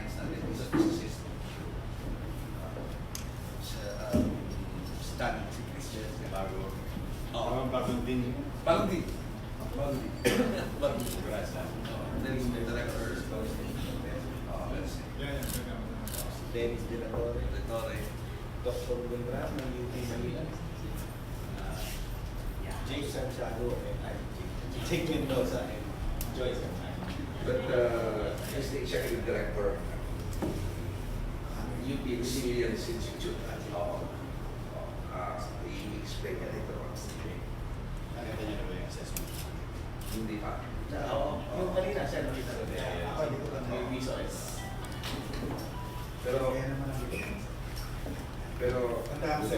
science natin. He's a physicist. Stan, si Christian, si Bago. Bagong din. Bagong din. Bagong din. Then he's the director of Dennis de la Torre, Dr. Gundram ng UP Manila, Jake Santiago, and Jake Mendoza, and Joyce. But he's the executive director of UP Resilience Institute. I-explain niya later on. Nakita niyo na ba yung assessment? Hindi pa. Oo, yung kanina siya nakita ko. Ako hindi ko lang May may resource. Pero, Ang dami sa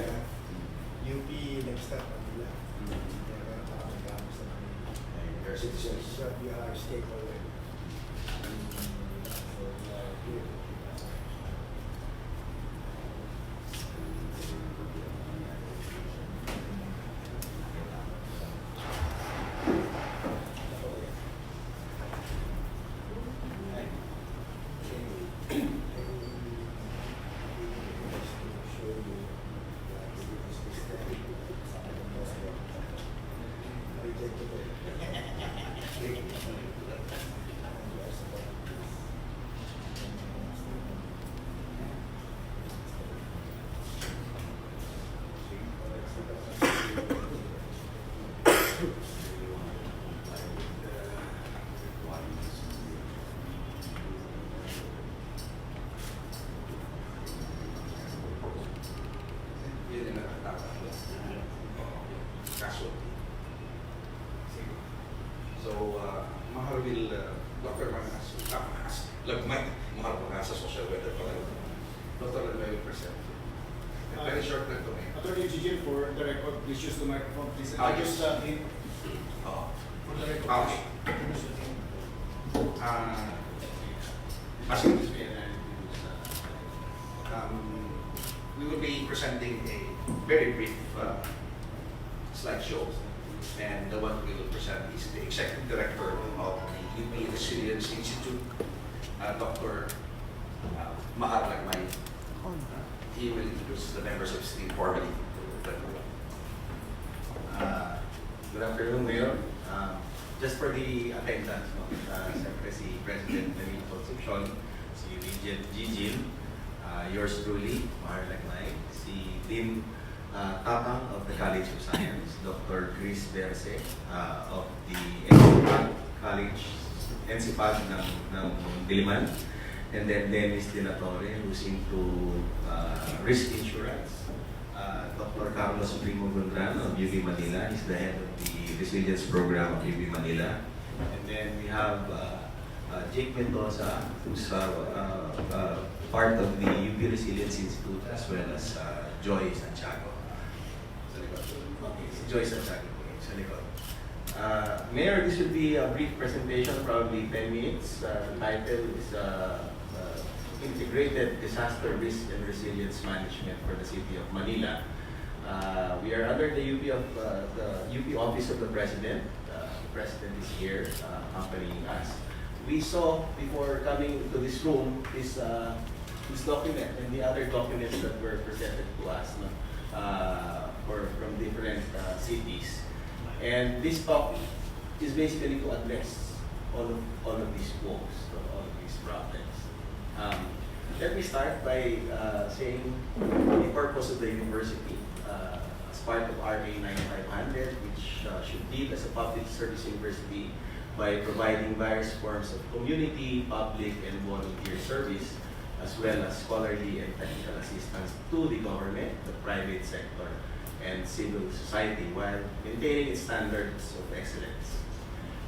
UP next step Manila. Pero nakakagamos sa Manila. their citizens. So we are stakeholder. So we are here. Yun yung nakakatawa. Casualty. So, Mahal will, Dr. Manas, Mahal Manas sa social weather pala. Dr. Lemay will present. Very short lang ito eh. Attorney Gigi, for the record, please use the microphone, please. Ah, Introduce yes. him. Oo. For the record, Okay. introduce him. As you we will be presenting a very brief slideshow, and the one we will present is the Executive Director of the UP Resilience Institute, Dr. Mahal Lagmay. He will introduce the members of his team formally. Good afternoon, Mayor. Just for the attendance, siyempre si President Marie Concepcion, si Regent Gigil, yours truly, Mahal Lagmay, si Dean Tapang of the College of Science, Dr. Chris Berse of the NCPAG College, NCPAG ng Diliman, and then Dennis de la Torre, who's into risk insurance. Dr. Carlos Primo Gondran of UP Manila, he's the head of the resilience program of UP Manila. And then we have Jake Mendoza, who's part of the UP Resilience Institute, as well as Joy Santiago. Okay, si Joy Santiago po yun, sa likod. Mayor, this will be a brief presentation, probably 10 minutes. The title is Integrated Disaster Risk and Resilience Management for the City of Manila. We are under the UP Office of the President. The President is here accompanying us. We saw before coming to this room this document and the other documents that were presented to us from different cities. And this talk is basically to address all of these woes, all of these problems. Let me start by saying the purpose of the university as part of RA 9500, which should deal as a public service university by providing various forms of community, public, and volunteer service, as well as scholarly and technical assistance to the government, the private sector, and civil society, while maintaining its standards of excellence.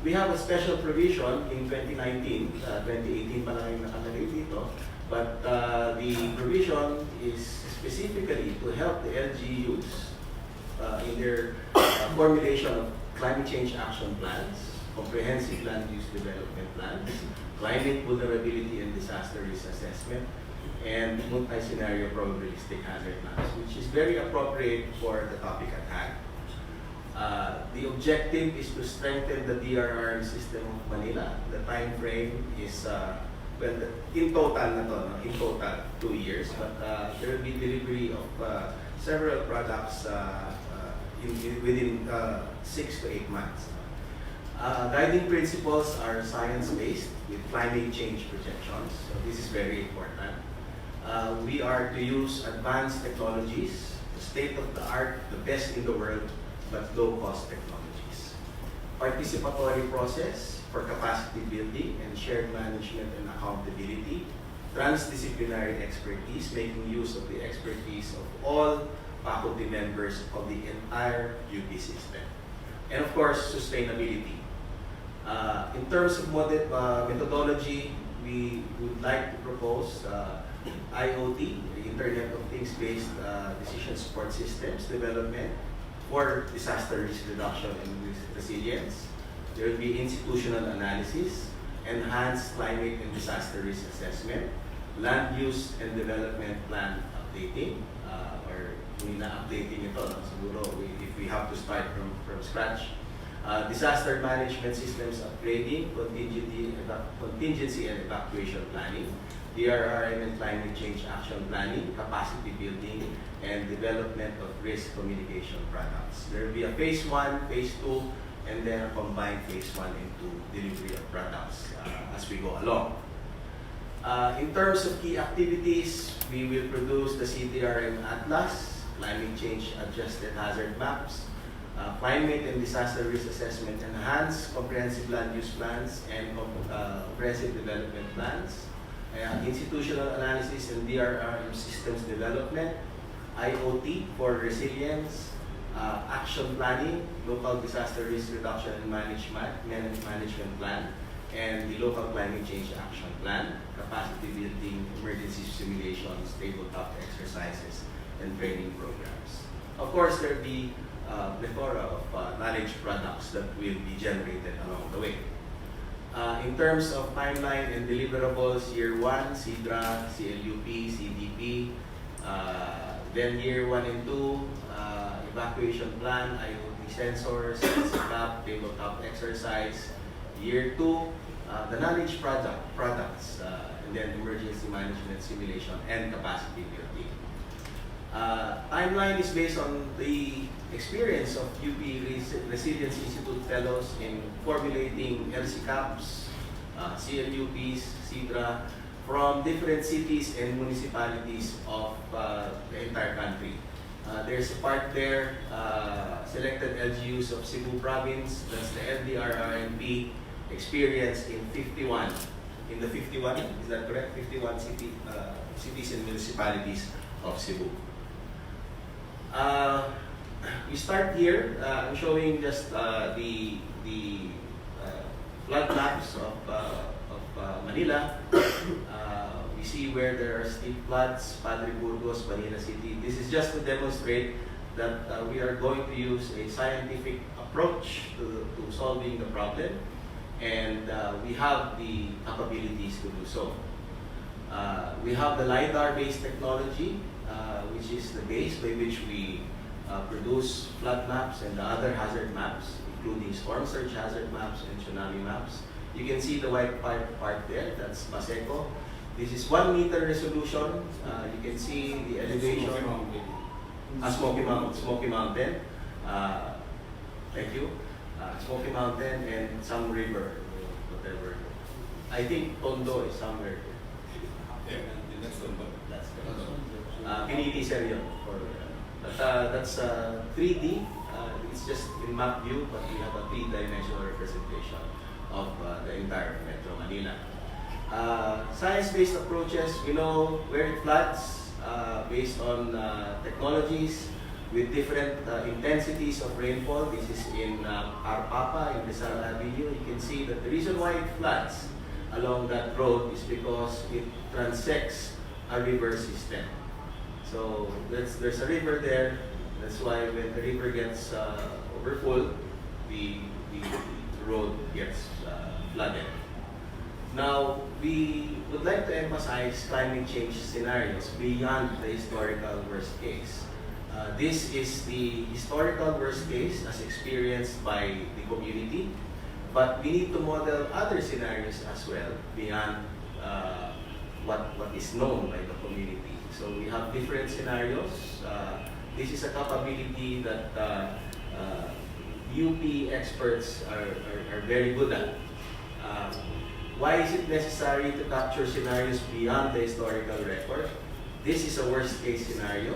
We have a special provision in 2019, 2018 pa lang yung nakalagay dito, but the provision is specifically to help the LGUs in their formulation of climate change action plans, comprehensive land use development plans, climate vulnerability and disaster risk assessment, and multi-scenario probabilistic hazard maps, which is very appropriate for the topic at hand. The objective is to strengthen the DRR system of Manila. The time frame is well, in total na to, no? In total, 2 years. But there will be delivery of several products within 6 to 8 months. Guiding principles are science-based with climate change projections. So this is very important. We are to use advanced technologies, state-of-the-art, the best in the world, but low-cost technologies. Participatory process for capacity building and shared management and accountability. Transdisciplinary expertise, making use of the expertise of all faculty members of the entire UP system. And of course, sustainability. In terms of methodology, we would like to propose IoT, Internet of Things-based decision support systems development for disaster risk reduction and resilience. There will be institutional analysis, enhanced climate and disaster risk assessment, land use and development plan updating, or hindi na updating ito, no? Siguro if we have to start from scratch. Disaster management systems upgrading, contingency and evacuation planning, DRRM and climate change action planning, capacity building, and development of risk communication products. There will be a phase 1, phase 2, and then a combined phase 1 and 2 delivery of products as we go along. In terms of key activities, we will produce the CDRM Atlas, climate change adjusted hazard maps, climate and disaster risk assessment enhanced, comprehensive land use plans, and comprehensive development plans, institutional analysis and DRRM systems development, IoT for resilience, action planning, local disaster risk reduction and management plan, and the local climate change action plan, capacity building, emergency simulations, tabletop exercises, and training programs. Of course, there will be plethora of knowledge products that will be generated along the way. In terms of timeline and deliverables, year 1, CIDRA, CLUP, CDP, then year 1 and 2, evacuation plan, IoT sensors, SCAP, tabletop exercise. Year 2, the knowledge products, and then emergency management simulation and capacity building. Timeline is based on the experience of UP Resilience Institute Fellows in formulating LCCAPs, CLUPs, CIDRA, from different cities and municipalities of the entire country. There's a part there, selected LGUs of Cebu Province, that's the LDRRMP experience in 51. In the 51, is that correct? 51 cities and municipalities of Cebu. We start here. I'm showing just the flood maps of Manila. We see where there are steep floods, Padre Burgos, Manila City. This is just to demonstrate that we are going to use a scientific approach to solving the problem, and we have the capabilities to do so. We have the LiDAR-based technology, which is the base by which we produce flood maps and the other hazard maps, including storm surge hazard maps and tsunami maps. You can see the white part there, that's Maseco. This is 1 meter resolution. You can see the elevation. Smoky Mountain. Thank you. Smoky Mountain and some river, whatever. I think Tondo is somewhere. That's Tondo. That's Pinili sir yun. That's 3D. It's just in map view, but we have a 3-dimensional representation of the entire Metro Manila. Science-based approaches, we know where it floods based on technologies with different intensities of rainfall. This is in Arpapa, in Rizal Avenue. You can see that the reason why it floods along that road is because it transects a river system. So there's a river there. That's why when the river gets overfull, the road gets flooded. Now, we would like to emphasize climate change scenarios beyond the historical worst case. This is the historical worst case as experienced by the community, but we need to model other scenarios as well beyond what is known by the community. So we have different scenarios. This is a capability that UP experts are very good at. Why is it necessary to capture scenarios beyond the historical record? This is a worst case scenario.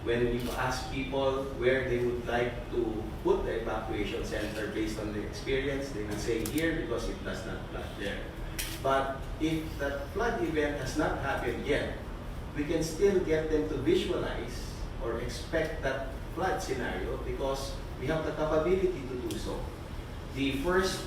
When we ask people where they would like to put the evacuation center based on the experience, they will say here because it does not flood there. But if that flood event has not happened yet, we can still get them to visualize or expect that flood scenario because we have the capability to do so. The first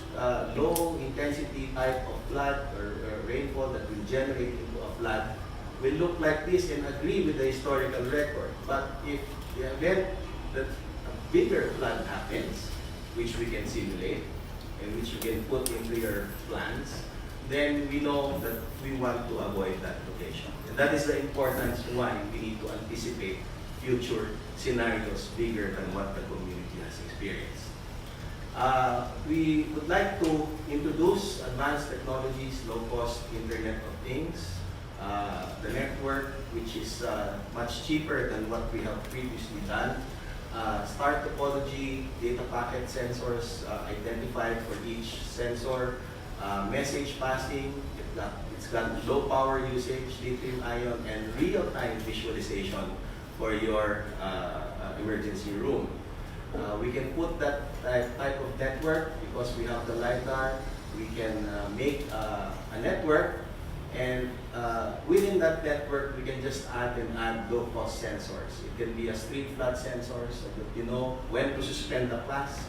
low intensity type of flood or rainfall that will generate into a flood will look like this and agree with the historical record. But if the event that a bigger flood happens, which we can simulate and which you can put into your plans, then we know that we want to avoid that location. And that is the importance why we need to anticipate future scenarios bigger than what the community has experienced. We would like to introduce advanced technologies, low-cost Internet of Things, the network, which is much cheaper than what we have previously done. Star topology, data packet sensors identified for each sensor, message passing, it's got low power usage, lithium ion, and real-time visualization for your emergency room. We can put that type of network because we have the LiDAR. We can make a network, and within that network, we can just add low-cost sensors. It can be a street flood sensor so that you know when to suspend the class.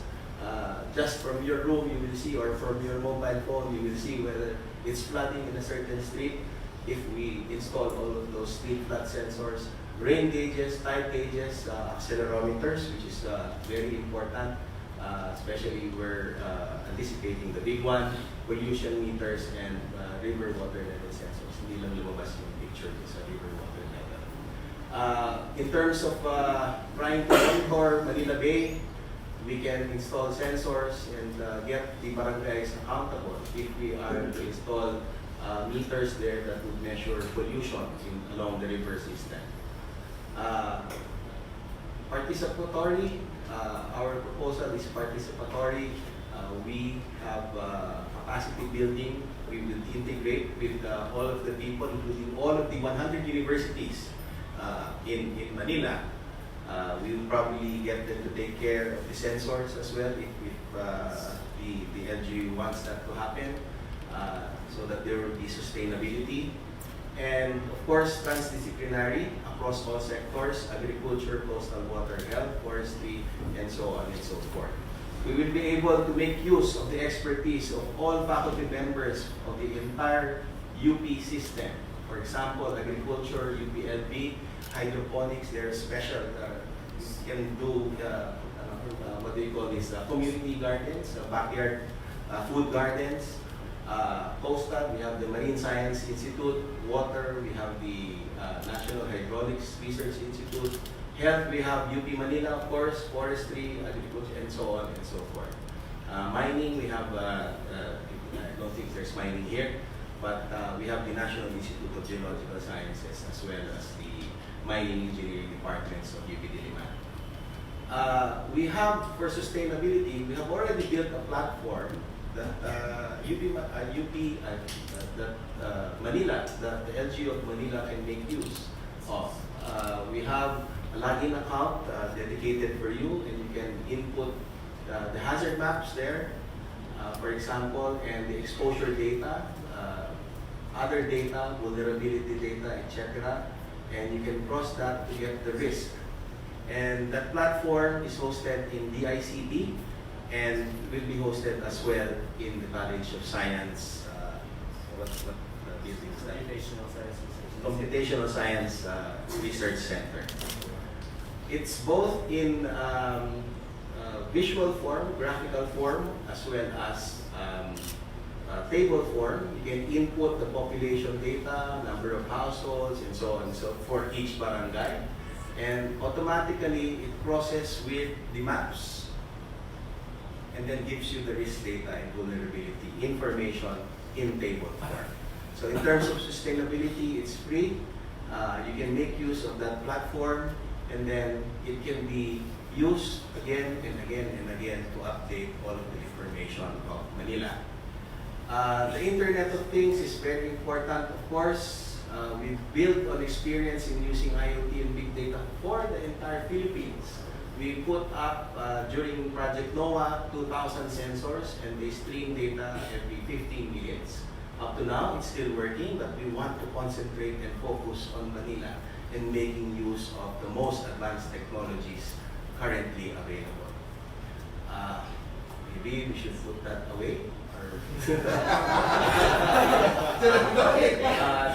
Just from your room, you will see, or from your mobile phone, you will see whether it's flooding in a certain street. If we install all of those street flood sensors, rain gauges, tide gauges, accelerometers, which is very important, especially we're anticipating the big one, pollution meters, and river water level sensors. Hindi lang lumabas yung picture sa river water level. In terms of trying to monitor Manila Bay, we can install sensors and get the barangays accountable if we are to install meters there that would measure pollution along the river system. Participatory, our proposal is participatory. We have capacity building. We will integrate with all of the people, including all of the 100 universities in Manila. We will probably get them to take care of the sensors as well if the LGU wants that to happen, so that there will be sustainability. And of course, transdisciplinary across all sectors, agriculture, coastal water, health, forestry, and so on and so forth. We will be able to make use of the expertise of all faculty members of the entire UP system. For example, agriculture, UPLB, hydroponics, they're special. You can do, what do you call this, community gardens, backyard food gardens. Coastal, we have the Marine Science Institute. Water, we have the National Hydraulics Research Institute. Health, we have UP Manila, of course, forestry, agriculture, and so on and so forth. Mining, we have, I don't think there's mining here, but we have the National Institute of Geological Sciences as well as the mining engineering departments of UP Diliman. We have, for sustainability, we have already built a platform that Manila, that the LGU of Manila can make use of. We have a login account dedicated for you, and you can input the hazard maps there, for example, and the exposure data, other data, vulnerability data, etc. And you can cross that to get the risk. And that platform is hosted in DICT and will be hosted as well in the College of Science. What building is that? Computational Science Research Center. It's both in visual form, graphical form, as well as table form. You can input the population data, number of households, and so on, so for each barangay. And automatically it crosses with the maps and then gives you the risk data and vulnerability information in table form. So in terms of sustainability, it's free. You can make use of that platform, and then it can be used again and again and again to update all of the information of Manila. The Internet of Things is very important, of course. We've built on experience in using IoT and big data for the entire Philippines. We put up during Project NOAA 2,000 sensors, and they stream data every 15 minutes. Up to now, it's still working, but we want to concentrate and focus on Manila and making use of the most advanced technologies currently available. Maybe we should put that away.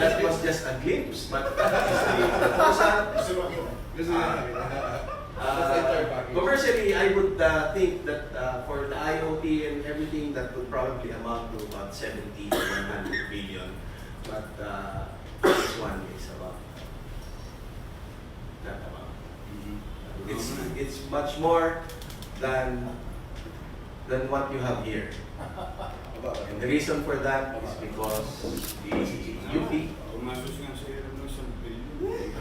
That was just a glimpse, but commercially, I would think that for the IoT and everything, that would probably amount to about 70 to 100 billion. But this one is about that amount. It's much more than what you have here. And the reason for that is because the UP Pumasok nga sa hirap ng isang billion.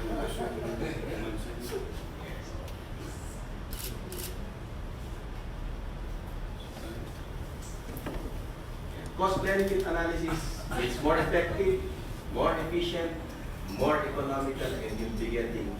cost-benefit analysis is more effective, more efficient, more economical, and you'll be getting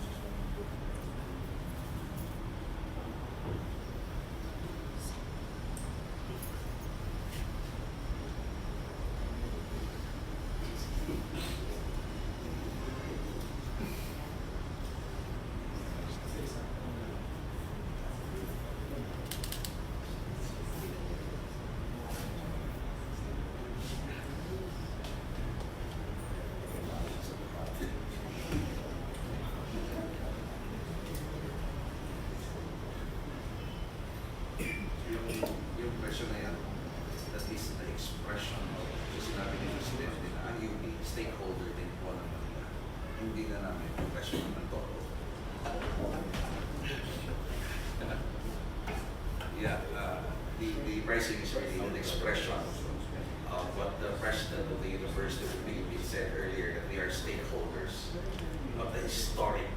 yung question na yan, that is the expression of yung sinabi ni President din, ang UP stakeholder din po ng Manila. Hindi na namin question ng todo. Yeah, the pricing is really an expression of what the president of the University of the Philippines said earlier, that we are stakeholders of the historic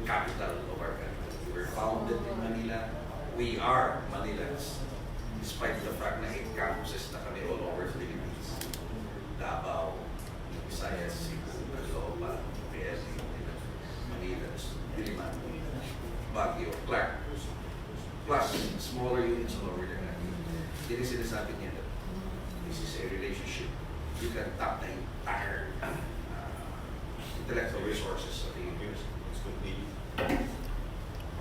capital of our country. We were founded in Manila. We are Manilans, despite the fact na 8 campuses na kami all over the Philippines. Davao, Visayas, Cebu, Caloocan, PSC, Manila, Diliman, Baguio, Clark, plus smaller units all over the country. Yun yung sinasabi niya that this is a relationship. You can tap the entire intellectual resources of the university. It's complete.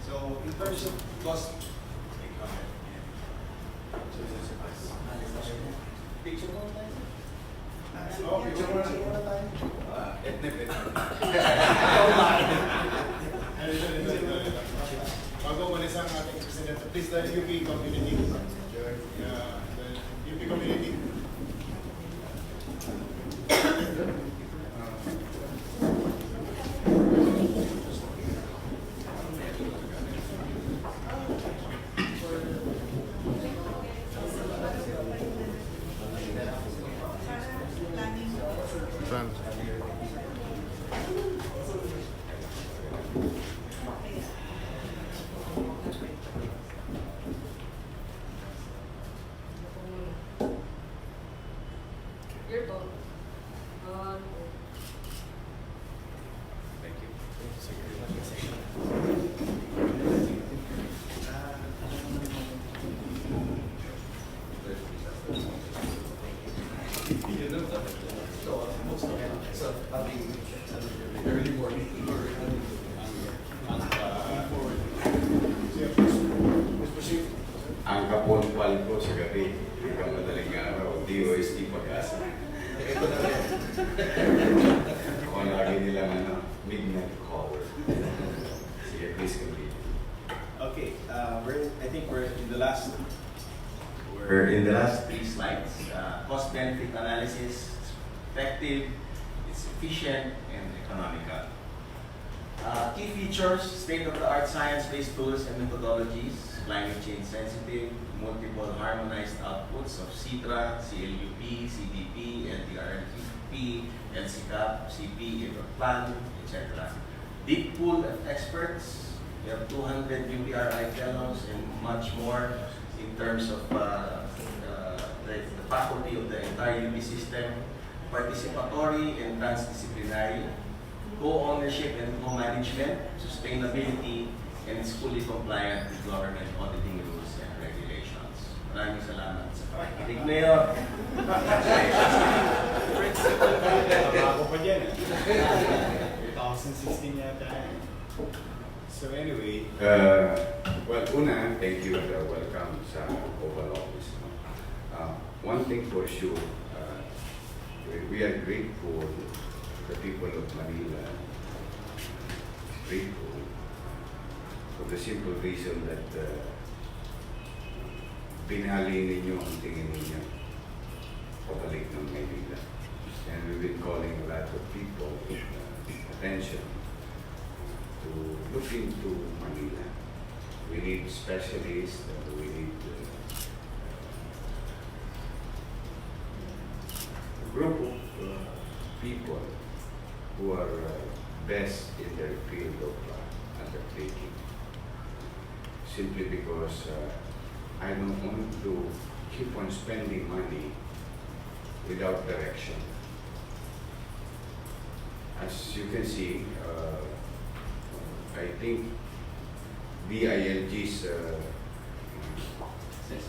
So, in terms of cost, picture mo tayo? Oh, picture mo na tayo. Etnep. Bago umalis ang ating president, please the UP community. Yeah, the UP community. You're told. Thank you. Early morning. Ang kaponpal ko sa gabi, ikaw madaling araw, DOST pag-asa. Kung lagi nilang midnight caller. Sige, please continue. Okay, I think we're in the last. We're in the last 3 slides. Cost-benefit analysis, it's effective, it's efficient, and economical. Key features, state-of-the-art science-based tools and methodologies, climate change sensitive, multiple harmonized outputs of CITRA, CLUP, CDP, NDRNP, LCCAP, CP, plan, etc. Deep pool of experts. We have 200 UPRI fellows and much more in terms of the faculty of the entire UP system. Participatory and transdisciplinary, co-ownership and co-management, sustainability, and it's fully compliant with government auditing rules and regulations. Maraming salamat sa pakikinig, Mayor. Ako pa dyan. 2016 yata. So anyway, well, una, thank you and welcome sa Oval Office. One thing for sure, we are grateful to the people of Manila, grateful for the simple reason that binali ninyo ang tingin ninyo pabalik ng Manila. And we've been calling a lot of people attention to look into Manila. We need specialists, we need a group of people who are best in their field of undertaking. Simply because I don't want to keep on spending money without direction. As you can see, I think BILG's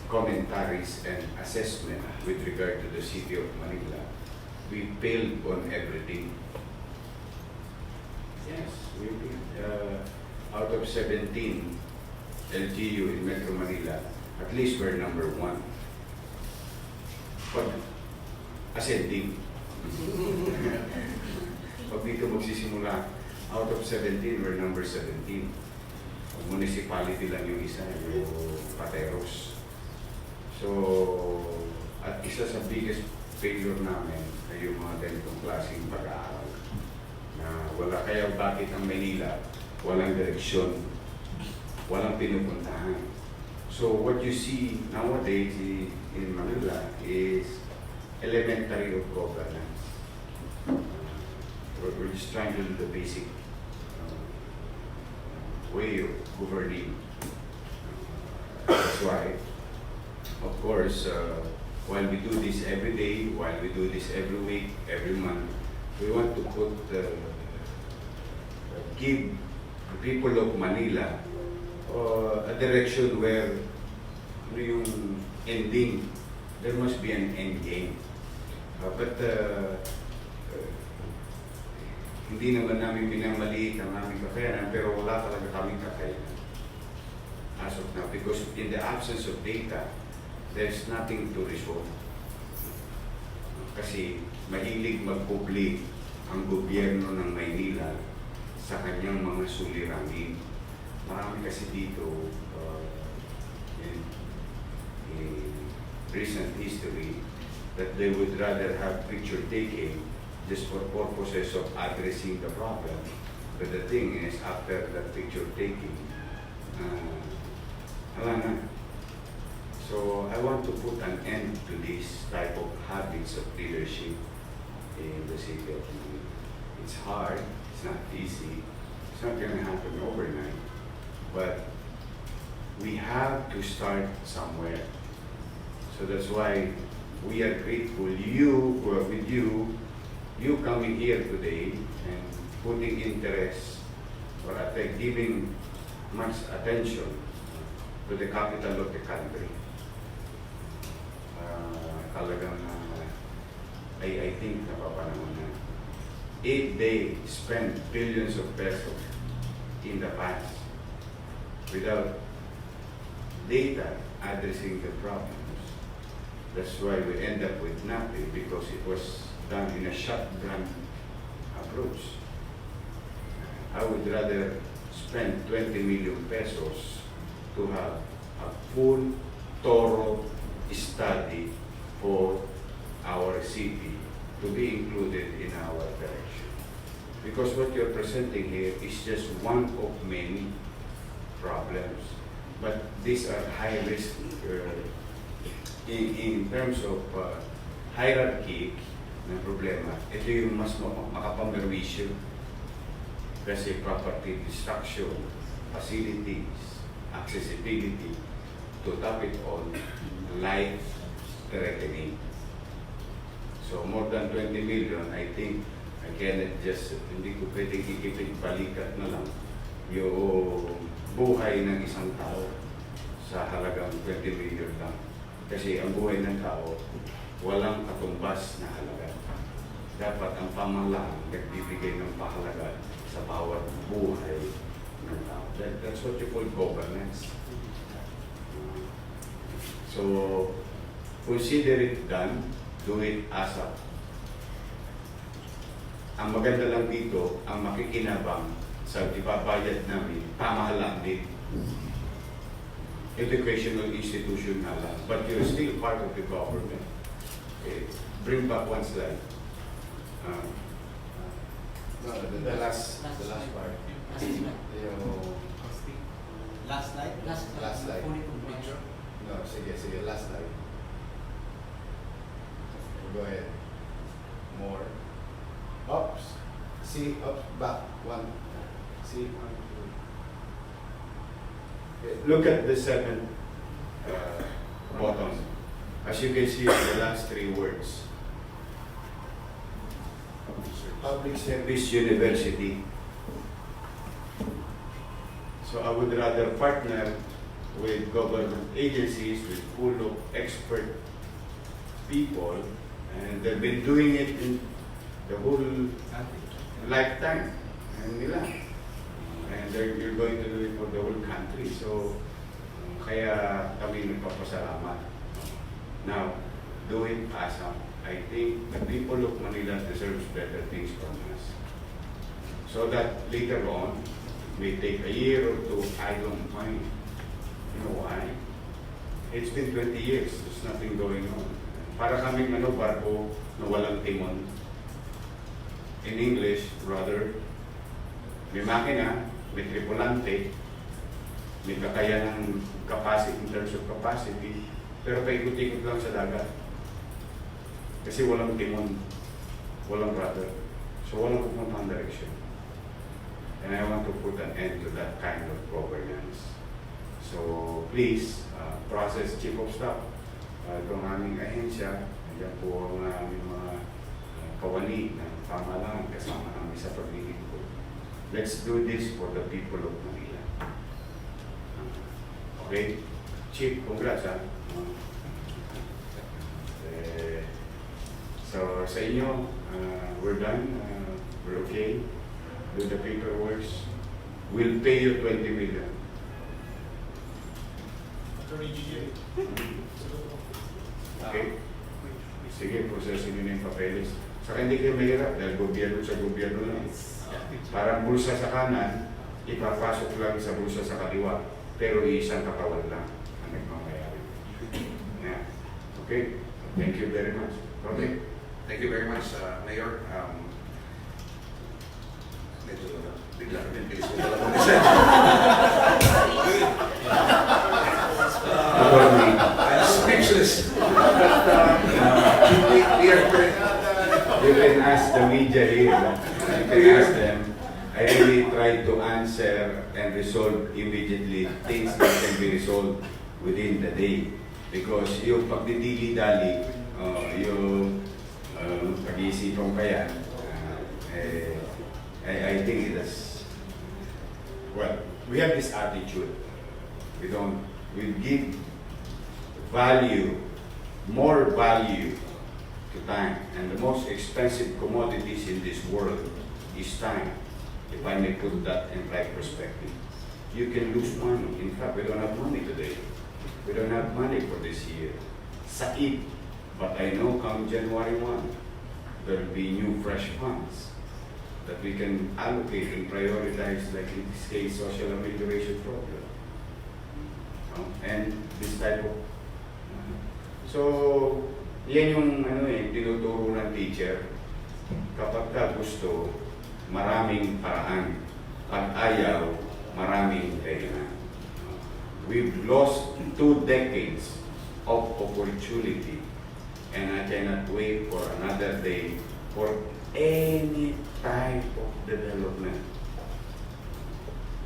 commentaries and assessment with regard to the city of Manila, we failed on everything. Yes, we failed. Out of 17 LGU in Metro Manila, at least we're number 1. Pag ascending. Pag dito magsisimula, out of 17, we're number 17. Municipality lang yung isa, yung Pateros. So, at isa sa biggest failure namin ay yung mga ganitong klaseng pag-aaral. Na wala, kaya bakit ang Manila, walang direksyon, walang pinupuntahan. So, what you see nowadays in Manila is elementary of governance. We're just trying to do the basic way of governing. That's why, of course, while we do this every day, while we do this every week, every month, we want to put give the people of Manila a direction where yung ending, there must be an end game. But hindi naman namin pinamaliit ang aming kakayanan, pero wala talaga kaming kakayanan as of now, because in the absence of data, there's nothing to resolve. Kasi mahilig magpubli ang gobyerno ng Maynila sa kanyang mga suliranin. Marami kasi dito in recent history that they would rather have picture taking just for purposes of addressing the problem. But the thing is, after that picture taking, wala na. So I want to put an end to this type of habits of leadership in the city of Manila. It's hard, it's not easy, it's not going to happen overnight, but we have to start somewhere. So that's why we are grateful with you coming here today and putting interest or giving much attention to the capital of the country. Talagang I think napapanahon na. 8 days spent billions of pesos in the past without data addressing the problems. That's why we end up with nothing, because it was done in a shotgun approach. I would rather spend 20 million pesos to have a full, thorough study for our city to be included in our direction. Because what you're presenting here is just one of many problems. But these are high risk in terms of hierarchy ng problema. Ito yung mas makapamerwisyo kasi property destruction, facilities, accessibility, to top it all, life threatening. So more than 20 million, I think, I cannot just, hindi ko pwedeng ikipit balikat na lang yung buhay ng isang tao sa halagang 20 million lang. Kasi ang buhay ng tao, walang katumbas na halaga. Dapat ang pamahalaan nagbibigay ng pahalaga sa bawat buhay ng tao. That's what you call governance. So, consider it done, do it ASAP. Ang maganda lang dito, ang makikinabang sa ibabayad namin, pamahalaan din. Educational institution na lang. But you're still part of the government. Okay. Bring back one slide. The last part. Yung Last slide? last slide. No, sige, last slide. Go ahead. More. Ups. See, up, back. One. See, one, two. Look at the second bottom. As you can see, the last three words. Public Service University. So I would rather partner with government agencies with full of expert people, and they've been doing it in the whole lifetime nila. And you're going to do it for the whole country. So kaya kami nagpapasalamat. Now, do it ASAP. I think the people of Manila deserves better things from us. So that later on, may take a year or two, I don't mind. You know why? It's been 20 years, there's nothing going on. Para kaming barko na walang timon. In English, rather, may makina, may tripulante, may kakayanan ng capacity in terms of capacity, pero paikot-ikot lang sa dagat. Kasi walang timon, walang rudder. So walang pupuntang direction. And I want to put an end to that kind of governance. So please, process Chief of Staff, itong aming ahensya, nandiyan po ang aming mga kawani ng pamahalaan kasama namin sa paglilingkod. Let's do this for the people of Manila. Okay? Chief, congrats ha. So sa inyo, we're done. We're okay. Do the paperwork. We'll pay you 20 million. Attorney GJ. Okay? Sige, prosesin nyo na yung papeles. Saka hindi kayo mahirap dahil gobyerno sa gobyerno lang. Parang bulsa sa kanan, ipapasok lang sa bulsa sa kaliwa. Pero isang katawan lang ang nagmamayari. Yeah. Okay? Thank you very much. Okay? Thank you very much, Mayor. Medyo bigla rin yung bilis ko talaga I'm speechless. We are You can ask the media here. You can ask them. I really try to answer and resolve immediately things that can be resolved within the day. Because yung pagdidili-dali, yung pag-iisipang kaya, I think it is, well, we have this attitude. We give value, more value to time. And the most expensive commodities in this world is time. If I may put that in right perspective. You can lose money. In fact, we don't have money today. We don't have money for this year. Said. But I know come January 1, there will be new fresh funds that we can allocate and prioritize, like in this case, social amelioration program. And this type of... So, yan yung tinuturo ng teacher. Kapag ka gusto, maraming paraan. Pag ayaw, maraming dahilan. We've lost 2 decades of opportunity, and I cannot wait for another day for any type of development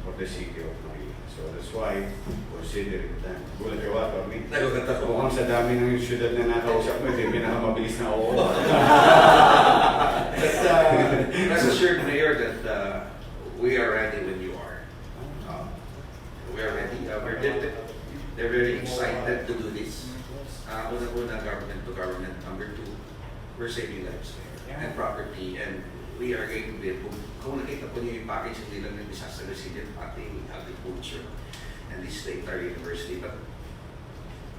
for the city of Manila. So that's why, consider it done. Gulat ka ba, Tormi? Nagulat ako. Mukhang sa dami ng syudad na nakausap mo, hindi pinakamabilis na oo. But rest assured, Mayor, that we are ready when you are. We are ready. They're very excited to do this. Una-una, government to government. Number 2, we're saving lives and property, and we are going to be, kung nakita po niyo yung package, hindi lang ng disaster resilient, pati agriculture and the state, our university. But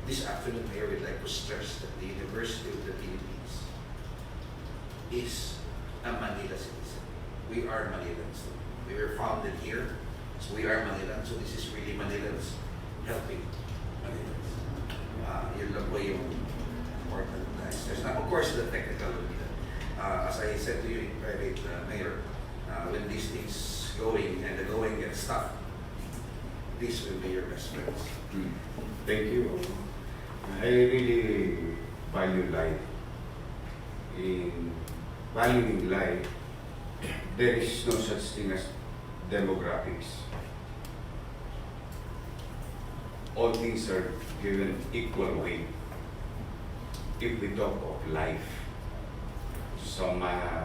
this afternoon, Mayor, we'd like to stress that the University of the Philippines is a Manila citizen. We are Manilans. We were founded here, so we are Manilans. So this is really Manilans helping Manilans. Yun lang po yung important, guys. There's not, of course, the technical. As I said to you in private, Mayor, when these things going and the going gets tough, these will be your best friends. Thank you. I really value life. In valuing life, there is no such thing as demographics. All things are given equal weight if we talk of life. Sa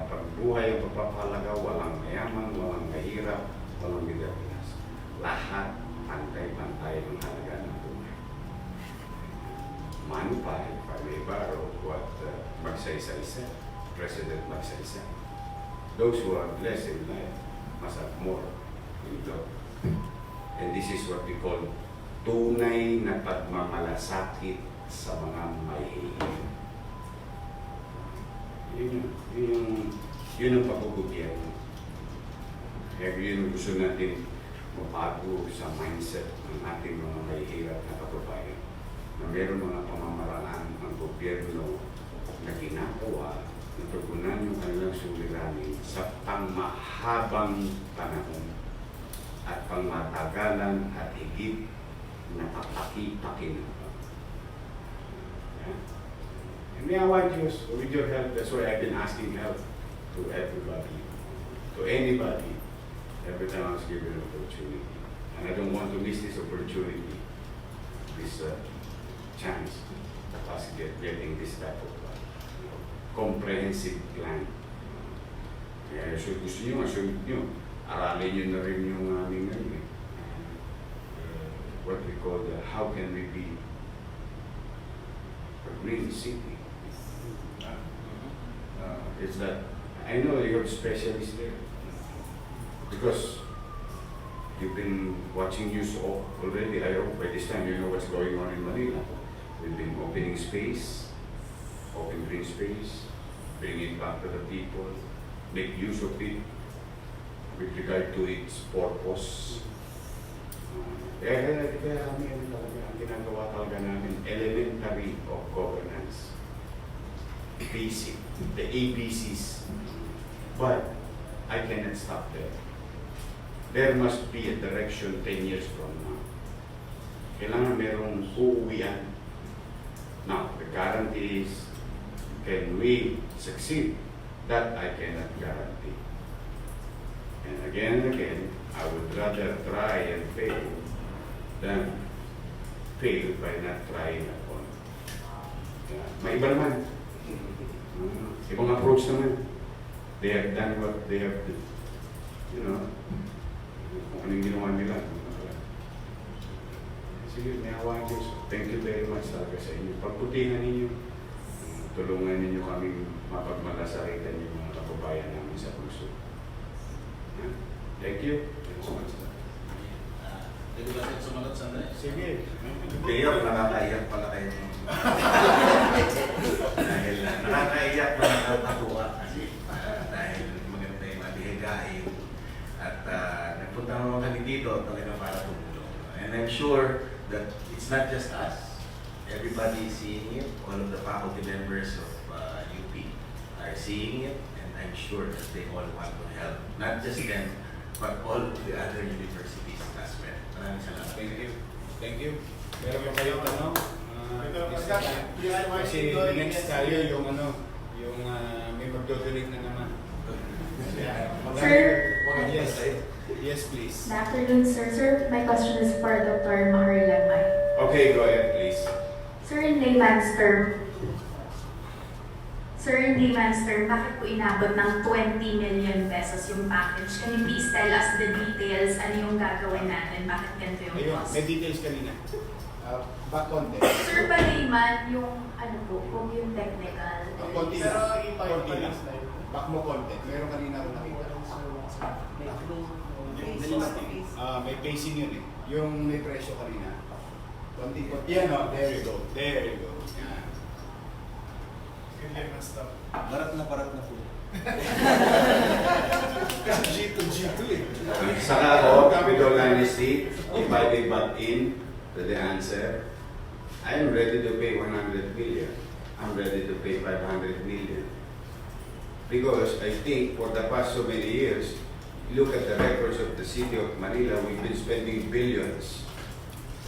pagbuhay ang pagpapahalaga, walang mayaman, walang mahirap, walang middle-class. Lahat pantay-pantay ang halaga ng buhay. Mano pa, if I may borrow what Magsaysay said, President Magsaysay, those who are blessed in life must have more in love. And this is what we call tunay na pagmamalasakit sa mga mahihirap. Yun ang pagkukupiyan. Kaya yun ang gusto natin mabago sa mindset ng ating mga mahihirap na kababayan. Na meron mga pamamaraan ang gobyerno na ginagawa na tugunan yung kanilang suliranin sa pangmahabang panahon at pangmatagalan at higit na kapaki-pakinabang. And may I want you, with your help, that's why I've been asking help to everybody, to anybody, every time I was given an opportunity. And I don't want to miss this opportunity, this chance of us getting this type of comprehensive plan. Kaya gusto nyo, aralin nyo na rin yung aming what we call the how can we be a green city. It's that I know you have specialists there because you've been watching news already. I hope by this time you know what's going on in Manila. We've been opening space, open green space, bring it back to the people, make use of it with regard to its purpose. Kaya kami ang ginagawa talaga namin, elementary of governance. Basic, the ABCs. But I cannot stop there. There must be a direction 10 years from now. Kailangan merong uuwian. Now, the guarantee is, can we succeed? That I cannot guarantee. And again, I would rather try and fail than fail by not trying at all. May iba naman. Ibang approach naman. They have done what they have done. You know, kung anong ginawa nila. Sige, may awa Diyos. Thank you very much talaga sa inyo. Pagputihan ninyo, tulungan ninyo kaming mapagmalasaritan yung mga kababayan namin sa puso. Thank you. Thank you so much. Pwede ba tayo sumagot sandali? Sige. Mayor, nakakaiyak pala kayo. Dahil nakakaiyak pa nakakatuwa kasi dahil maganda yung malihigain at nagpunta naman kami dito talaga para tumulong. And I'm sure that it's not just us. Everybody is seeing it. All of the faculty members of UP are seeing it, and I'm sure that they all want to help. Not just them, but all of the other universities as well. Maraming salamat. Thank you. Thank you. Meron pa kayong tanong? Kasi next tayo yung may magdodonate na naman. Sir? Yes. Yes, please. Good afternoon, sir. Sir, my question is for Dr. Maher Lagmay. Okay, go ahead, please. Sir, in layman's term, bakit po inabot ng 20 million pesos yung package? Can you please tell us the details? Ano yung gagawin natin? Bakit ganito yung Ayun, cost? may details kanina. Back konti. Sir, pa layman, yung ano po, kung yung technical. Konti Pero lang. iba Konti yung lang. slide. Back mo konti. Meron kanina ako nakita. May pacing yun eh. Yung may presyo kanina. Konti. Yan o, there you go. There you go. Yan. Good layman stuff. Parat na po. Kasi G2 eh. Saka ako, with all honesty, if I be back in to the answer, I am ready to pay 100 million. I'm ready to pay 500 million. Because I think for the past so many years, look at the records of the city of Manila, we've been spending billions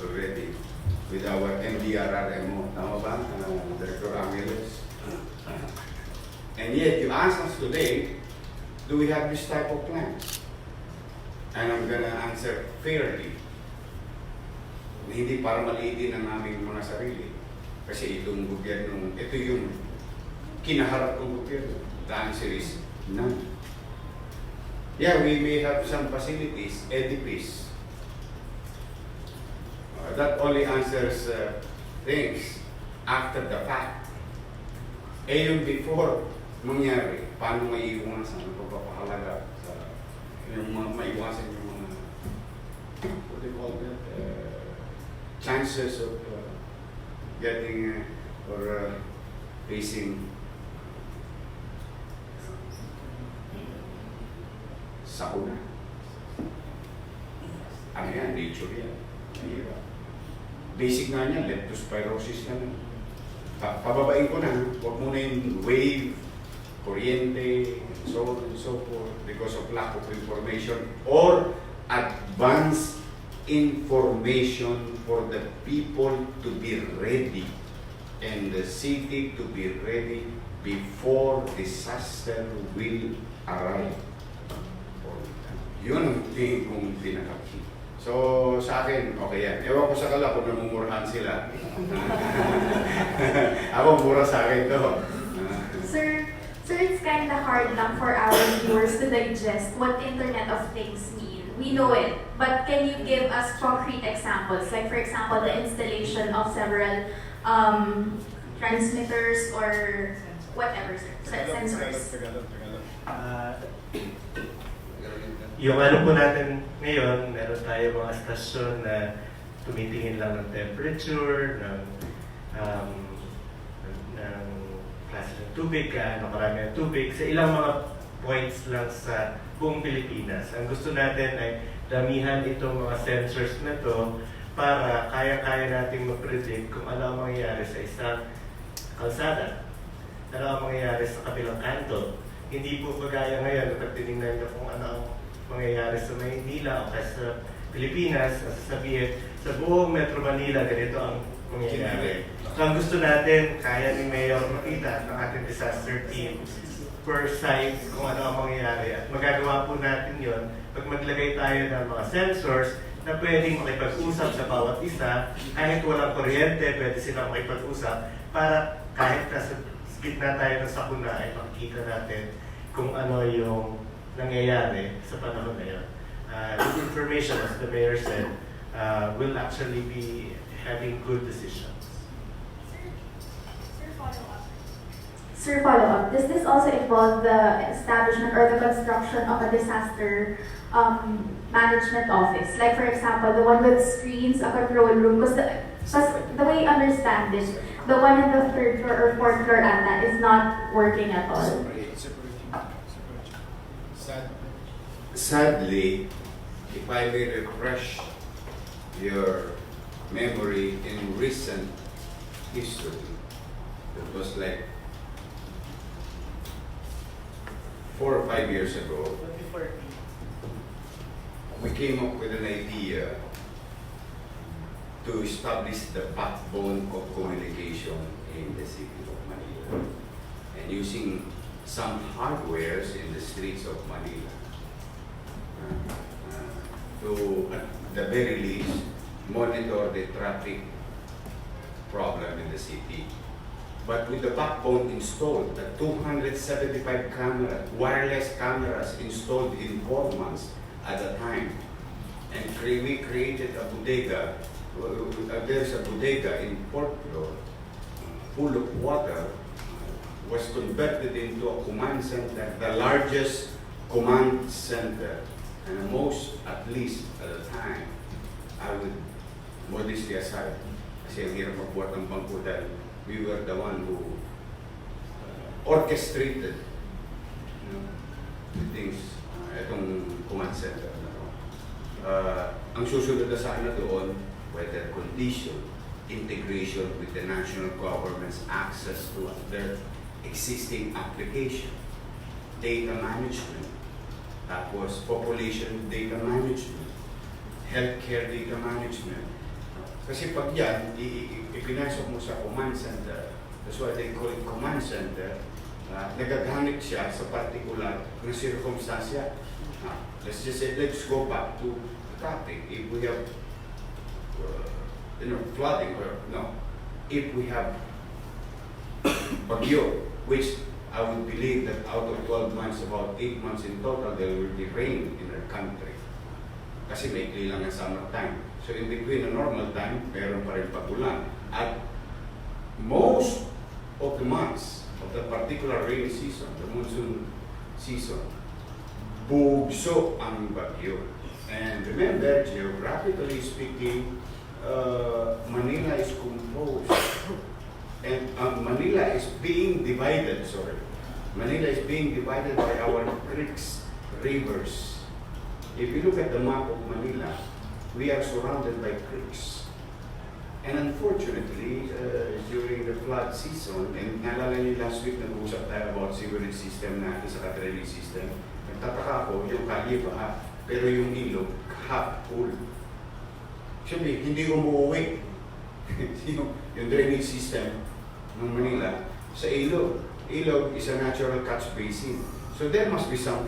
already with our MDRRMO. Tama ba, Director Angeles? And yet, you ask us today, do we have this type of plan? And I'm gonna answer fairly. Hindi para maliitin ang aming mga sarili. Kasi itong gobyerno, ito yung kinaharap ng gobyerno. The answer is none. Yeah, we may have some facilities, edifice. That only answers things after the fact. Yung before mangyari, paano maiiwasan ang pagpapahalaga sa yung mga maiwasan yung mga what do you call that? Chances of getting or facing sakuna. Ano yan? Nature yan. Mahirap. Basic nga niya, leptospirosis na. Pababain ko na, huwag mo na yung wave, kuryente, and so on and so forth because of lack of information or advanced information for the people to be ready and the city to be ready before disaster will arrive. Yun ang tingin kong pinakaki. So, sa akin, okay yan. Ewan ko sa kala kung namumurahan sila. Ako, mura sa akin to. Sir, it's kind of hard lang for our viewers to digest what Internet of Things mean. We know it, but can you give us concrete examples? Like, for example, the installation of several transmitters or whatever, sensors. Yung ano po natin ngayon, meron tayo mga stasyon na tumitingin lang ng temperature, ng klase ng tubig, karami ng tubig, sa ilang mga points lang sa buong Pilipinas. Ang gusto natin ay damihan itong mga sensors na to para kaya-kaya nating mag-predict kung ano ang mangyayari sa isang kalsada, ano ang mangyayari sa kabilang kanto. Hindi po kagaya ngayon kapag tinignan nyo kung ano ang mangyayari sa Maynila o sa Pilipinas, sasabihin sa buong Metro Manila ganito ang mangyayari. So ang gusto natin, kaya ni Mayor makita ng ating disaster team per site kung ano ang mangyayari at magagawa po natin yon pag maglagay tayo ng mga sensors na pwedeng makipag-usap sa bawat isa, kahit walang kuryente, pwede silang makipag-usap para kahit nasa gitna tayo ng sakuna ay makikita natin kung ano yung nangyayari sa panahon na yun. This information, as the Mayor said, will actually be having good decisions. Sir, follow-up. Does this also involve the establishment or the construction of a disaster management office? Like, for example, the one with screens, a control room, because the way I understand this, the one in the third floor or fourth floor ata is not working at all. Sadly, if I may refresh your memory in recent history, it was like 4 or 5 years ago, 2014. we came up with an idea to establish the backbone of communication in the city of Manila. And using some hardwares in the streets of Manila to, at the very least, monitor the traffic problem in the city. But with the backbone installed, the 275 wireless cameras installed in 4 months at a time. And we created a bodega. There's a bodega in fourth floor, full of water, was converted into a command center, the largest command center, and the most, at least at the time, I would modestly aside, kasi ang hirap magbuhat ng bangko dahil we were the one who orchestrated the things, itong command center. Ang susunod na sana doon, whether condition, integration with the national government's access to their existing application, data management, tapos population data management, healthcare data management. Kasi pag yan, ipinasok mo sa command center, that's why they call it command center, nagagamit siya sa particular na circumstansya. Let's just say, let's go back to traffic. If we have flooding, or no, if we have bagyo, which I would believe that out of 12 months, about 8 months in total, there will be rain in our country. Kasi maikli lang ang summer time. So in between the normal time, meron pa rin pag-ulan. At most of the months of the particular rainy season, the monsoon season, bugso ang bagyo. And remember, geographically speaking, Manila is composed, and Manila is being divided, Manila is being divided by our creeks, rivers. If you look at the map of Manila, we are surrounded by creeks. And unfortunately, during the flood season, and naalala niyo last week nag-uusap tayo about sewerage system natin sa drainage system, nagtataka ako, yung kalye baha, pero yung ilog, half full. Siyempre, hindi umuwi yung drainage system ng Manila sa ilog. Ilog is a natural catch basin. So there must be some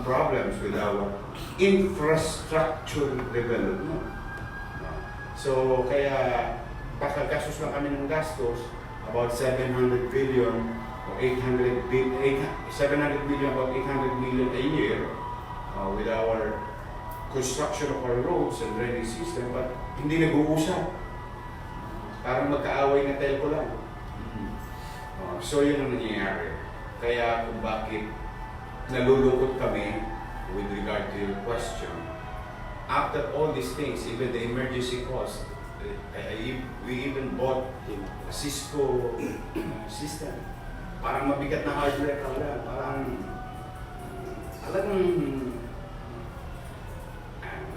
problems with our infrastructure development. So kaya kakagastos lang kami ng gastos about 700 billion or 700 million, about 800 million a year with our construction of our roads and drainage system, but hindi nag-uusap. Parang magkaaway na telco lang. So yun ang nangyayari. Kaya kung bakit nalulungkot kami with regard to your question, after all these things, even the emergency cost, we even bought a Cisco system. Parang mabigat na hardware ka wala. Parang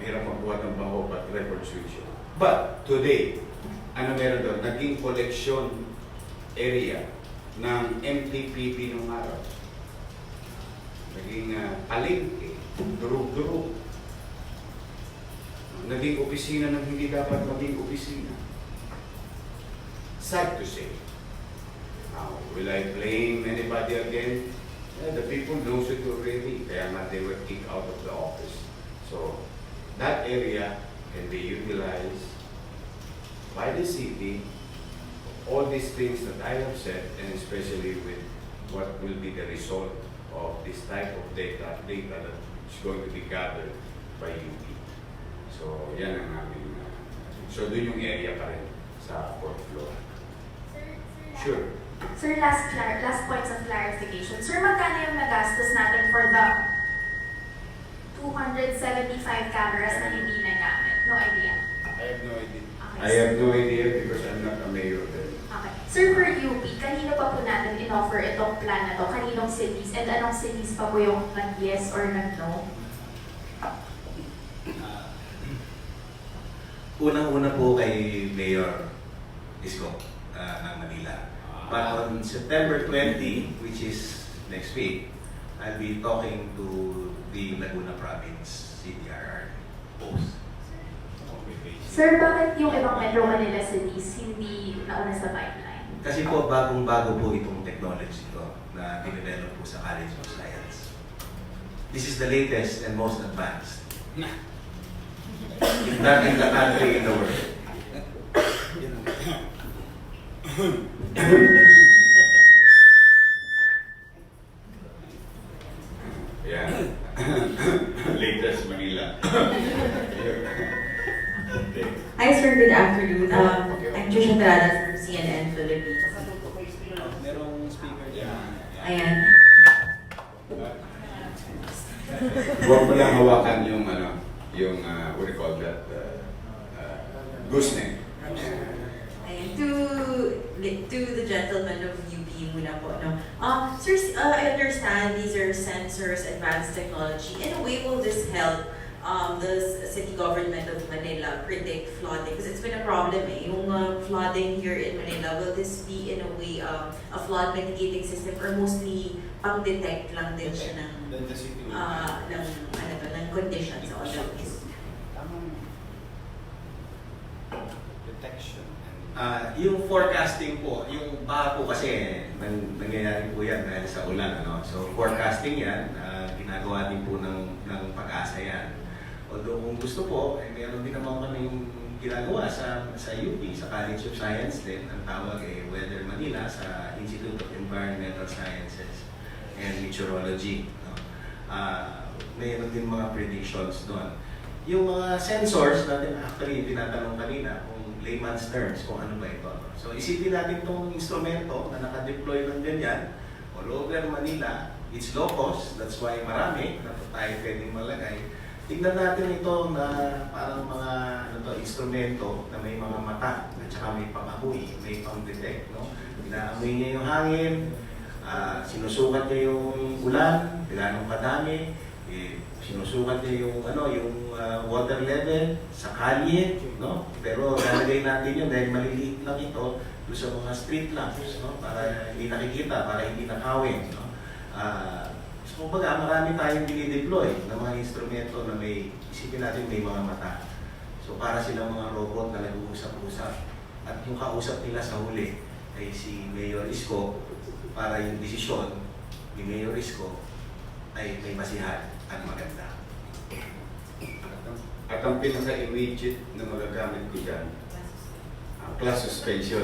mahirap magbuhat ng baho, but record switch. But today, ano meron doon? Naging collection area ng MTPP nung araw. Naging palengke, durug-durug. Naging opisina ng hindi dapat maging opisina. Sad to say. Now, will I blame anybody again? The people knows it already. Kaya nga they were kicked out of the office. So, that area can be utilized by the city. All these things that I have said, and especially with what will be the result of this type of data that is going to be gathered by UP. So, yan ang aming, so doon yung area pa rin sa fourth floor. Sure. Sir, last points of clarification. Sir, magkano yung nagastos natin for the 275 cameras na hindi nagamit? No idea. I have no idea. Okay. I have no idea because I'm not a mayor then. Okay. Sir, for UP, kanino pa po natin in-offer itong plan na to? Kaninong cities? And anong cities pa po yung nag-yes or nag-no? Unang-una po kay Mayor Isko ng Manila. But on September 20, which is next week, I'll be talking to the Laguna Province CDRR post. Sir, bakit yung ibang Metro Manila cities hindi nauna sa pipeline? Kasi po, bagong-bago po itong technology ko na dinevelop po sa College of Science. This is the latest and most advanced. If not in the country, in the world. Yeah. Latest Manila. Hi sir, good afternoon. I'm Trisha Terada from CNN Philippines. Merong speaker dyan. Ayan. Huwag mo lang hawakan yung what do you call that, gooseneck. Ayan. To the gentleman of UP muna po. No? Sir, I understand these are sensors, advanced technology. In a way, will this help the city government of Manila predict flooding? Because it's been a problem yung flooding here in Manila. Will this be in a way a flood mitigating system or mostly pang-detect lang din siya ng Then the city will ng conditions on the place? detection. Yung forecasting po, yung baha po kasi nangyayari po yan dahil sa ulan. Ano? So forecasting yan, ginagawa din po ng pag-asa yan. Although kung gusto po, meron din naman kaming ginagawa sa UP, sa College of Science din, ang tawag Weather Manila sa Institute of Environmental Sciences and Meteorology. No? Mayroon din mga predictions doon. Yung mga sensors natin, actually tinatanong kanina kung layman's terms kung ano ba ito. So isipin natin itong instrumento na nakadeploy ng ganyan all over Manila. It's low cost, that's why marami na tayo pwedeng malagay. Tignan natin ito na parang mga instrumento na may mga mata at saka may pangahoy, may pang-detect. No? Inaamoy niya yung hangin, sinusukat niya yung ulan, ganong kadami, sinusukat niya yung water level sa kalye, no? Pero lalagay natin yun dahil maliliit lang ito doon sa mga street lamps, no? Para hindi nakikita, para hindi nakawin, no? So kumbaga marami tayong dinideploy ng mga instrumento na may, isipin natin may mga mata. So para silang mga robot na nag-uusap-usap at yung kausap nila sa huli ay si Mayor Isko para yung desisyon ni Mayor Isko ay may masihan at maganda. At ang pinaka-immediate na magagamit ko dyan, class suspension.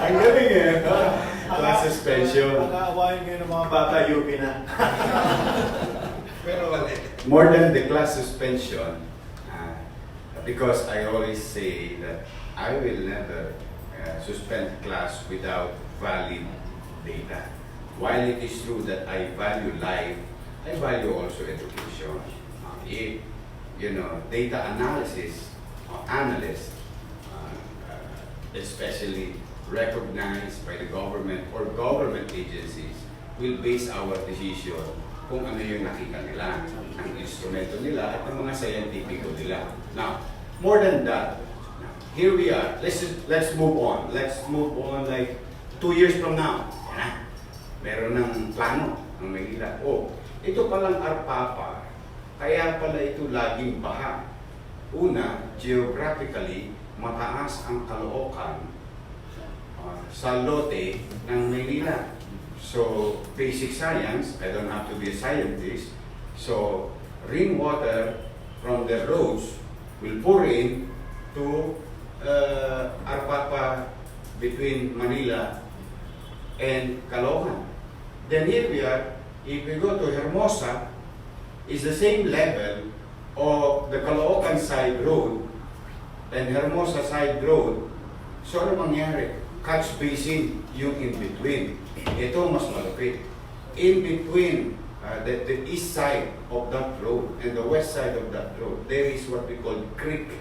Ang galing eh. Class suspension. Pag-aawain ngayon ng mga Baka UP na. Pero, More than the class suspension, because I always say that I will never suspend class without valid data. While it is true that I value life, I value also education. If, data analysis analysts, especially recognized by the government or government agencies, will base our decision kung ano yung nakita nila, ang instrumento nila at ang mga scientifico nila. Now, more than that, here we are. Let's move on. Let's move on like 2 years from now. Meron ng plano ng Maynila. Ito palang Arpapa, kaya pala ito laging baha. Una, geographically, mataas ang Caloocan sa lote ng Maynila. So, basic science, I don't have to be a scientist. So, rainwater from the roads will pour in to Arpapa between Manila and Caloocan. Then here we are, if we go to Hermosa, it's the same level of the Caloocan side road and Hermosa side road. So ano mangyari? Catch basin yung in between. Ito mas malapit. In between the east side of that road and the west side of that road, there is what we call creek.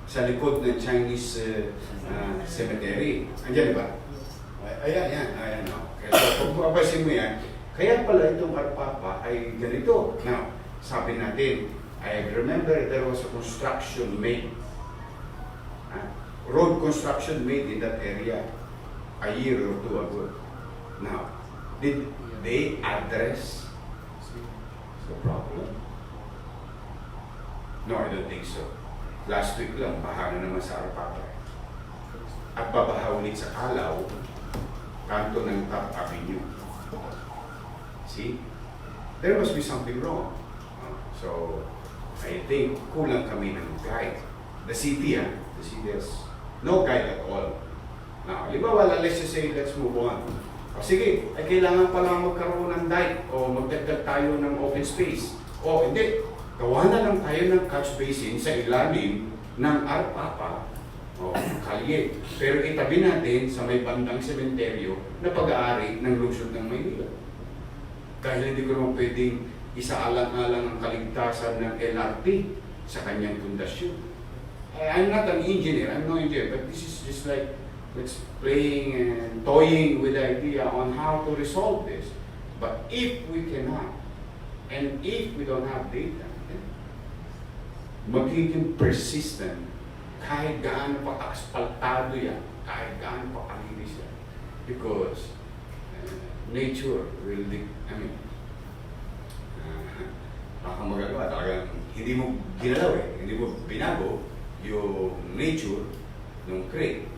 Sa likod ng Chinese cemetery. Andiyan ba? Ayan. Okay. So, kung mapapansin mo yan, kaya pala itong Arpapa ay ganito. Now, sabi natin, I remember there was a construction made, road construction made in that area a year or two ago. Now, did they address the problem? No, I don't think so. Last week lang, baha na naman sa Arpapa. At babaha ulit sa Kalaw, kanto ng Top Avenue. See? There must be something wrong. So, I think kulang kami ng guide. The city has no guide at all. Now, halimbawa, let's just say, let's move on. O sige, ay kailangan pa lang magkaroon ng dike o magdagdag tayo ng open space. O hindi, gawa na lang tayo ng catch basin sa ilalim ng Arpapa o kalye. Pero itabi natin sa may bandang sementeryo na pag-aari ng lungsod ng Maynila. Dahil hindi ko naman pwedeng isaalang-alang ang kaligtasan ng LRT sa kanyang pundasyon. I'm not an engineer, I'm no engineer, but this is just like let's playing and toying with the idea on how to resolve this. But if we cannot, and if we don't have data, magiging persistent kahit gaano pa kaspaltado yan, kahit gaano pa kalinis yan. Because nature will, baka magagawa, talagang hindi mo ginalaw hindi mo binago yung nature ng crate.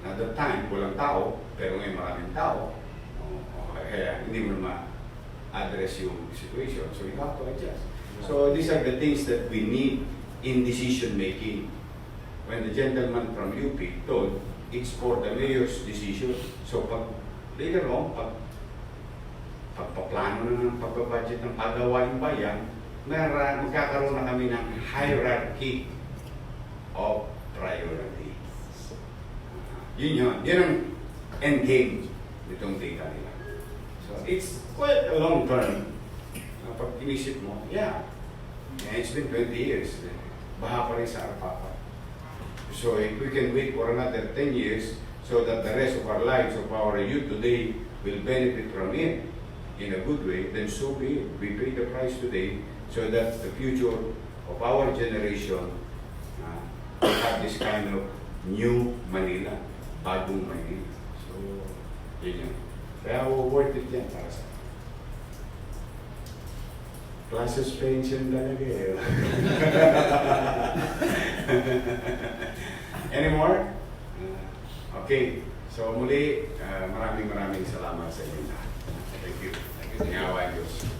Now that time, walang tao, pero ngayon maraming tao, kaya hindi mo ma-address yung situation. So you have to adjust. So these are the things that we need in decision making. When the gentleman from UP told, it's for the mayor's decision. So pag later on, pagpaplano na ng pagbabudget ng pagawaing bayan, magkakaroon na kami ng hierarchy of priority. Yun ang end game nitong data nila. So it's quite a long term. Pag inisip mo, it's been 20 years. Baha pa rin sa Arpapa. So if we can wait for another 10 years so that the rest of our lives, of our youth today will benefit from it in a good way, then so be it. We pay the price today so that the future of our generation will have this kind of new Manila, bagong Manila. So, yun. Kaya worth it yan para sa plus suspension talaga eh. Any more? Okay. So muli, maraming salamat sa inyo. Thank you. Thank you sa inyo.